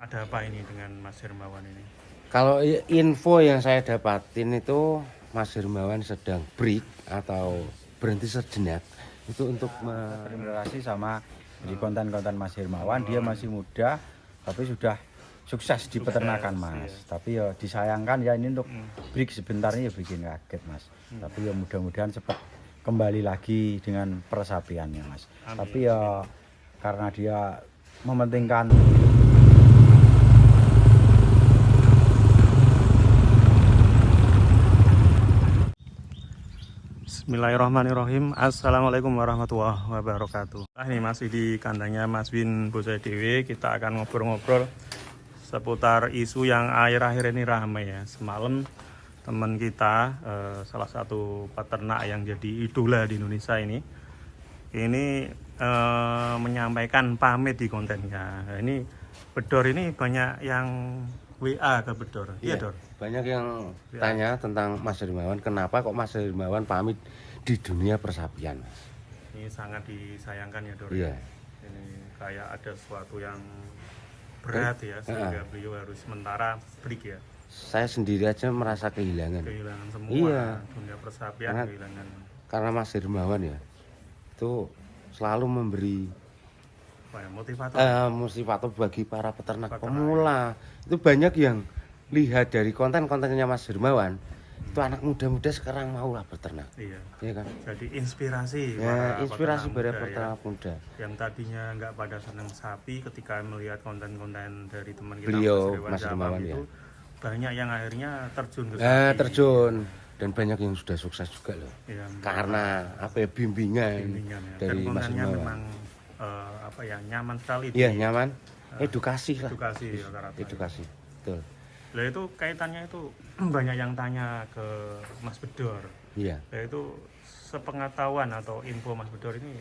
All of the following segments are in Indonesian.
Ada apa ini dengan Mas Hermawan ini? Kalau info yang saya dapatin itu Mas Hermawan sedang break atau berhenti sejenak itu untuk Terima kasih sama di konten-konten Mas Hermawan. Dia masih muda tapi sudah sukses di peternakan Mas. Iya. Tapi ya disayangkan ya ini untuk break sebentarnya ya bikin kaget Mas. Tapi ya mudah-mudahan cepat kembali lagi dengan persapiannya Mas. Amin. Tapi ya karena dia mementingkan Bismillahirrahmanirrahim. Assalamualaikum warahmatullahi wabarakatuh. Ini masih di kandangnya Mas Win Bosai Dewi. Kita akan ngobrol-ngobrol seputar isu yang akhir-akhir ini ramai ya. Semalam teman kita, salah satu peternak yang jadi idola di Indonesia ini menyampaikan pamit di kontennya. Nah, ini Bedor ini banyak yang WA ke Bedor. Iya, Dor. banyak yang tanya tentang Mas Hermawan, kenapa kok Mas Hermawan pamit di dunia persapian, Mas? Ini sangat disayangkan ya, Dor. Iya. Ini kayak ada sesuatu yang berat ya, sehingga beliau harus sementara break ya. Saya sendiri aja merasa kehilangan Semua. Iya. Dunia persapian kehilangan. karena Mas Hermawan ya itu selalu memberi Motivator. motivator bagi para peternak pemula. Itu banyak yang lihat dari konten-kontennya Mas Hermawan, itu anak muda-muda sekarang mau lah beternak. Iya. Iya kan? Jadi inspirasi Ya, inspirasi peternak para muda peternak muda. yang tadinya nggak pada senang sapi, ketika melihat konten-konten dari teman kita Beliau, Mas Mas Hermawan Hermawan, itu banyak yang akhirnya terjun ke Terjun dan banyak yang sudah sukses juga loh. Iya, Karena apa ya bimbingan bimbingan ya. dari Dan Mas kontennya Hermawan. memang nyaman sekali. Iya, nyaman. Edukasi lah. Edukasi rata-rata. Edukasi. Betul. Lah itu kaitannya itu banyak yang tanya ke Mas Bedor. Iya. Lah itu sepengetahuan atau info Mas Bedor ini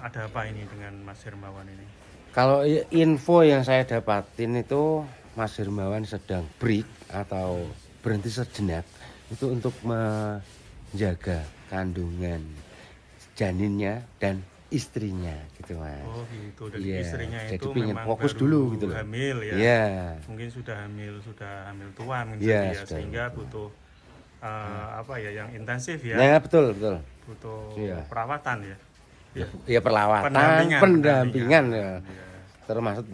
ada apa ini dengan Mas Hermawan ini? Kalau info yang saya dapatin itu Mas Hermawan sedang break atau berhenti sejenak itu untuk menjaga kandungan janinnya dan istrinya gitu, Mas. Oh gitu, dari Iya, istrinya jadi itu pengen memang fokus baru dulu gitu loh. hamil ya. Iya. Mungkin sudah hamil tua mungkin Iya, jadi ya, sudah sehingga butuh yang intensif ya. Nah, betul, betul. Butuh Iya. perawatan ya. Ya perawatan, pendampingan ya. Iya. Termasuk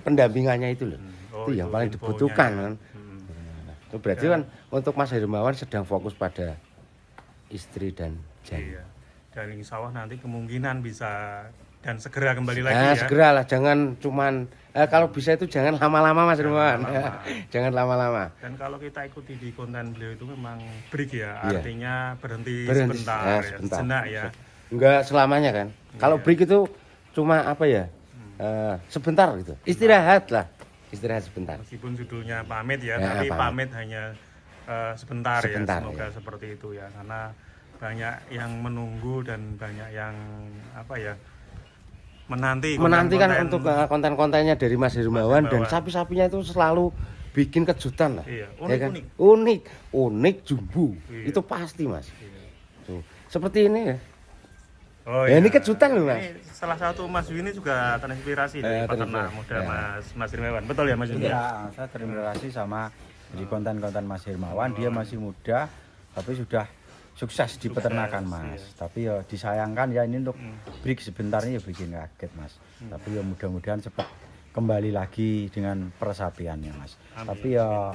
pendampingannya itu loh. Oh, itu yang paling infonya dibutuhkan ya. kan. Itu berarti kan untuk Mas Hermawan sedang fokus pada istri dan janin. Iya. Dan insya Allah nanti kemungkinan bisa dan segera kembali lagi ya. Segeralah, jangan cuman kalau bisa itu jangan lama-lama Mas Hermawan. Jangan lama-lama. Dan kalau kita ikuti di konten beliau itu memang break ya, Iya. artinya berhenti Sebentar. sebentar, sejenak ya. Enggak selamanya kan. Kalau break itu cuma apa ya? Sebentar gitu. Istirahat lah. Istirahat sebentar. Meskipun judulnya pamit ya, Ya, tapi pamit. pamit hanya sebentar ya. Sebentar, Semoga ya. seperti itu ya, karena banyak yang menunggu dan banyak yang menantikan untuk konten-kontennya dari Mas Hermawan dan sapi-sapinya itu selalu bikin kejutan lah. Iya, Ya kan? Unik, jumbo. Iya. Itu pasti, Mas. Tuh, seperti ini ya. Oh, Ya, ini kejutan loh, Mas. Ini salah satu Mas Wini juga terinspirasi dari peternak muda Mas Hermawan. Betul ya Mas Wini? ya, saya terima kasih sama di konten-konten Mas Hermawan. Dia masih muda tapi sudah sukses di peternakan Mas. Tapi ya disayangkan ya ini untuk break sebentarnya ya bikin kaget Mas. Tapi ya mudah-mudahan cepat kembali lagi dengan persapiannya Mas. Tapi ya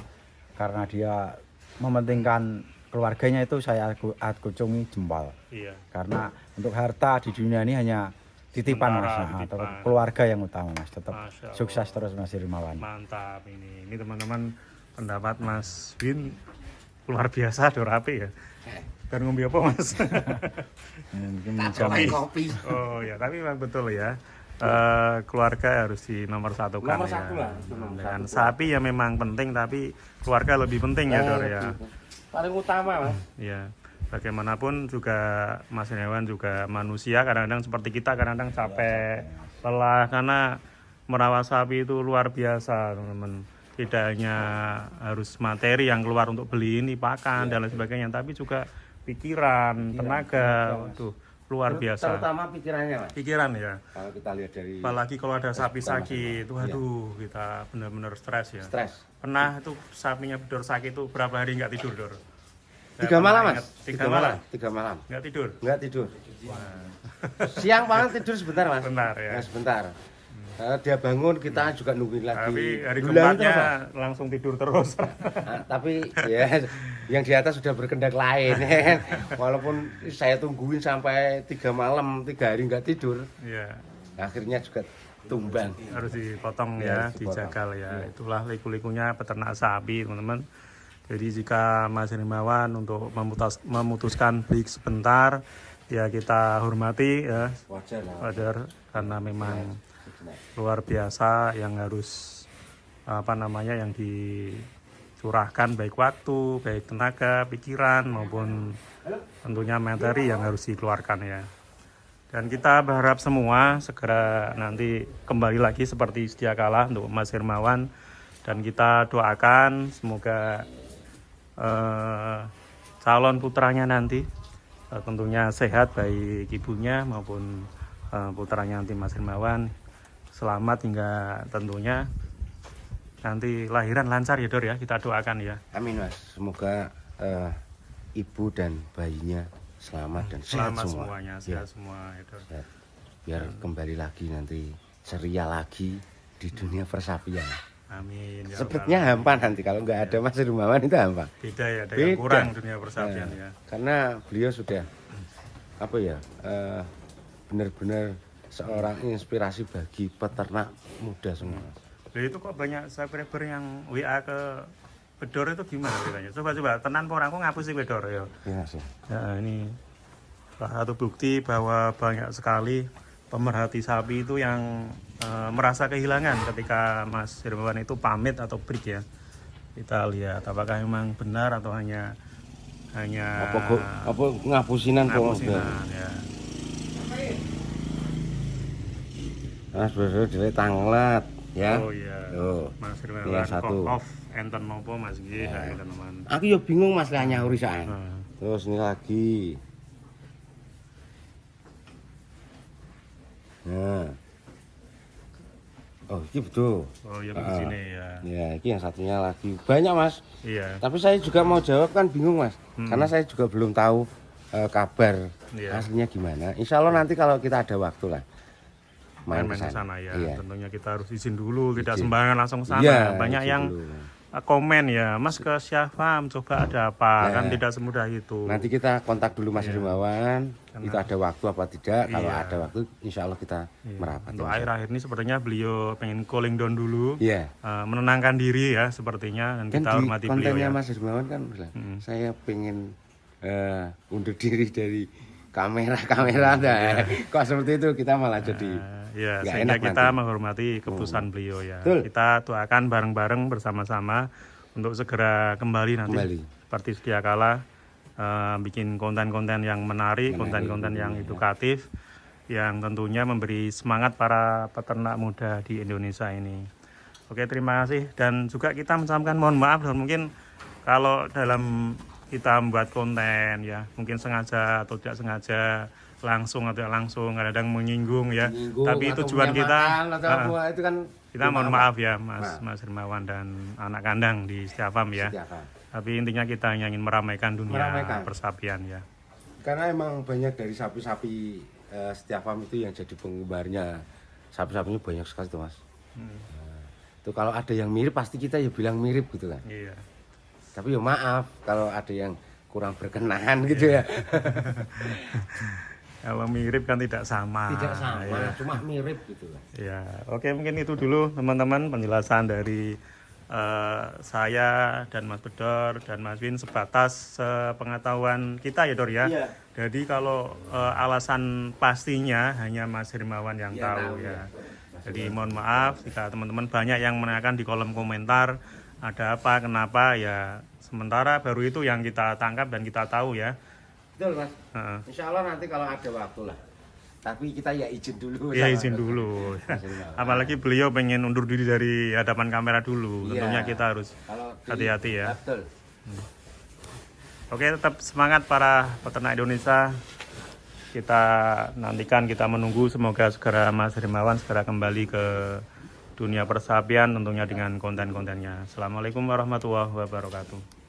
karena dia mementingkan keluarganya itu saya kucungi jempol. Iya. Karena untuk harta di dunia ini hanya titipan Mas. Nah, tetap keluarga yang utama Mas. Tetap sukses terus Mas Hermawan. Mantap ini. Ini teman-teman pendapat Mas Win luar biasa, rapi ya. Dan ngombe apa Mas? Mungkin menjamin Kopi. Oh ya, tapi memang betul ya. Keluarga harus di nomor satu kan Nomor ya. satu lah. Dan sapi ya memang penting, tapi keluarga lebih penting ya Dor ya. Paling utama, Mas. Ya, bagaimanapun juga Mas Hermawan juga manusia, kadang-kadang seperti kita kadang-kadang capek, lelah karena merawat sapi itu luar biasa teman-teman. Tidak hanya harus materi yang keluar untuk beli ini pakan dan lain sebagainya, tapi juga pikiran, tenaga. Waduh, luar biasa. Terutama pikirannya Mas. Pikiran ya. Kalau kita lihat dari Apalagi kalau ada sapi Pertama sakit, Iya. waduh kita benar-benar stres ya. stres. Pernah itu sapinya bedor sakit itu berapa hari nggak tidur, Dor? Saya 3 malam pernah Mas. ingat. 3 malam? 3 malam. Nggak tidur? Enggak tidur. Siang paling tidur sebentar Mas. Sebentar ya. Nah, sebentar. Dia bangun kita juga nungguin lagi. Tapi hari Dulangin keempatnya terus, Mas. langsung tidur terus. Nah, tapi ya yang di atas sudah berkendak lain ya kan. Walaupun saya tungguin sampai 3 malam 3 hari nggak tidur, Iya, akhirnya juga tumbang. harus dipotong Iya, ya, harus dipotong. dijagal ya. Iya. Itulah liku-likunya peternak sapi, teman-teman. Jadi jika Mas Hermawan untuk memutuskan break sebentar, ya kita hormati ya, Wajar lah. wajar karena memang luar biasa yang harus yang dicurahkan baik waktu, baik tenaga, pikiran maupun tentunya materi yang harus dikeluarkan ya. Dan kita berharap semua segera nanti kembali lagi seperti sedia kala untuk Mas Hermawan, dan kita doakan semoga calon putranya nanti tentunya sehat baik ibunya maupun putranya nanti Mas Hermawan selamat hingga tentunya nanti lahiran lancar ya Dor ya, kita doakan ya. Amin Mas. Semoga ibu dan bayinya selamat dan sehat Selamat semua. semuanya, Ya, sehat semua ya Dor. sehat. Biar kembali lagi nanti ceria lagi di dunia persapian. Amin ya Sepertinya Rabbal hampa nanti kalau nggak ada Mas Hermawan itu hampa. Alamin. Beda ya, ada yang Beda. kurang dunia persapian Nah, ya. Karena beliau sudah benar-benar seorang inspirasi bagi peternak muda semua. Jadi itu kok banyak subscriber yang WA ke Bedor itu gimana ceritanya? Coba tenan porang kok ngapusi Bedor ya. Iya sih. Ya, ini salah satu bukti bahwa banyak sekali pemerhati sapi itu yang merasa kehilangan ketika Mas Hermawan itu pamit atau break ya. Kita lihat apakah memang benar atau hanya Apa ngapusinan kok. ngapusinan ya. Mas Bro dhewe tanglet ya. Oh iya. Tuh. Mas Yang Hermawan satu. off enten nopo Mas nggih saya teman. Aku ya bingung Mas lah nyauri saen. Nah, Terus ini lagi. Nah. Oh, ini betul. oh iya di sini ya. Ya, ini yang satunya lagi. Banyak Mas. Iya. Tapi saya juga mau jawab kan bingung Mas. Karena saya juga belum tahu kabar Iya. aslinya gimana. Insya Allah nanti kalau kita ada waktu lah main Main ke ke sana. sana ya. Iya. Tentunya kita harus izin dulu, tidak Izin. sembarangan langsung ke sana. Iya, Banyak izin yang dulu. komen ya, Mas ke Syafam coba ada apa, Ya. kan tidak semudah itu. Nanti kita kontak dulu Mas Hermawan. Karena- Itu ada waktu apa tidak? Kalau Iya. ada waktu, insya Allah kita Iya. merapat. Untuk akhir-akhir ini sepertinya beliau pengen cooling down dulu, Iya. menenangkan diri ya sepertinya, dan Kan kita di hormati beliau kontennya ya. Mas Hermawan kan bilang, saya pengen undur diri dari kamera. Nah, kok seperti itu kita malah jadi Ya, nggak sehingga enak kita nanti. menghormati keputusan beliau ya. Betul. Kita doakan bareng-bareng bersama-sama untuk segera kembali nanti Kembali. seperti sedia kala, bikin konten-konten yang menarik, konten-konten yang edukatif, yang tentunya memberi semangat para peternak muda di Indonesia ini. Oke, terima kasih, dan juga kita mengucapkan mohon maaf dan mungkin kalau dalam kita membuat konten ya mungkin sengaja atau tidak sengaja, langsung atau tidak langsung, kadang menyinggung ya. Menyinggung Tapi atau tujuan kita menyamakan atau apa, itu kan kita mohon maaf ya Mas Nah. Hermawan dan anak kandang di Syafam ya. Setiakan. Tapi intinya kita hanya ingin meramaikan dunia Meramaikan. persapian ya. Karena emang banyak dari sapi-sapi Setiafam itu yang jadi penggemarnya. Sapi-sapinya banyak sekali tuh Mas. Tuh kalau ada yang mirip pasti kita ya bilang mirip gitu kan. Iya. Tapi ya maaf kalau ada yang kurang berkenan gitu ya. Kalau mirip kan tidak sama. Tidak sama, Ya. cuma mirip gitu kan. Ya, oke, mungkin itu dulu teman-teman penjelasan dari saya dan Mas Bedor dan Mas Win sebatas pengetahuan kita ya Dor ya. Iya. Jadi kalau alasan pastinya hanya Mas Hermawan yang Iya, tahu tahu, ya. ya. Jadi mohon maaf jika teman-teman banyak yang menanyakan di kolom komentar ada apa, kenapa ya. Sementara baru itu yang kita tangkap dan kita tahu ya. Betul Mas. Heeh. Insya Allah nanti kalau ada waktu lah. Tapi kita ya izin dulu. Ya sama izin Mas. dulu. Mas Hermawan. Apalagi beliau pengen undur diri dari hadapan kamera dulu. Iya. Tentunya kita harus Kalau di- hati-hati ya. Betul. Oke, tetap semangat para peternak Indonesia. kita nantikan, kita menunggu semoga segera Mas Hermawan segera kembali ke dunia persapian tentunya dengan konten-kontennya. Assalamualaikum warahmatullahi wabarakatuh.